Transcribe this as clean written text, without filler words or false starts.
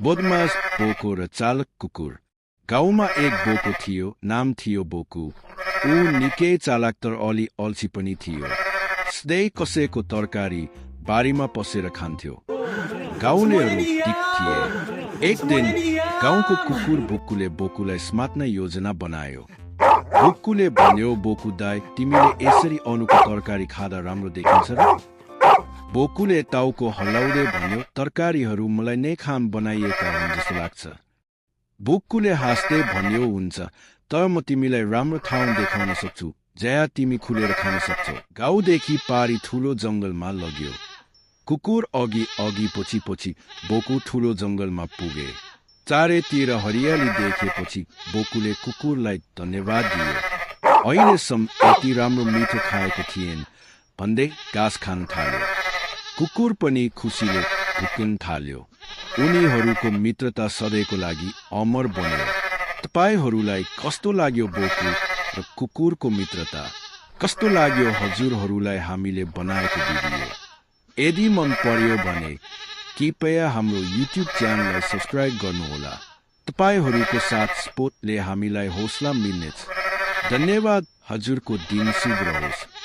बदमास बोको र चालक कुकुर। गाउँमा एक बोको थियो, नाम थियो बोकु। ऊ निकै चालक तर अलि अल्छी पनि थियो। सधैँ कसैको तरकारी बारीमा पसेर खान्थ्यो। गाउँलेहरू टिक थिए। एक दिन गाउँको कुकुर बुक्कुले बोकुलाई समात्न योजना बनायो। बुक्कुले भन्यो, बोकु दाइ, तिमीले यसरी अरूको तरकारी खाँदा राम्रो देखिन्छ र? बोकुले टाउको हल्लाउँदै भन्यो, तरकारीहरू मलाई नै खान बनाइएका हुन् जस्तो लाग्छ। बुक्कुले हाँस्दै भन्यो, हुन्छ, तर म तिमीलाई राम्रो ठाउँ देखाउन सक्छु जहाँ तिमी खुलेर खान सक्छौ। गाउँदेखि पारी ठुलो जङ्गलमा लग्यो। कुकुर अघि अघि पछि पछि बोकु ठुलो जङ्गलमा पुगे। चारैतिर हरियाली देखेपछि बोकुले कुकुरलाई धन्यवाद दियो। अहिलेसम्म यति राम्रो मिठो खाएको थिएन भन्दै घाँस खान थाल्यो। कुकुर पनि खुसीले भुक्न थाल्यो। उनीहरूको मित्रता सधैँको लागि अमर बन्यो। तपाईहरूलाई कस्तो लाग्यो बोकु र कुकुरको मित्रता? कस्तो लाग्यो हजुरहरूलाई हामीले बनाएको भिडियो? यदि मन पर्यो भने कृपया हाम्रो युट्युब च्यानललाई सब्स्क्राइब गर्नुहोला। तपाईहरूको साथ सपोर्टले हामीलाई हौसला मिल्नेछ। धन्यवाद। हजुरको दिन शुभ रहोस्।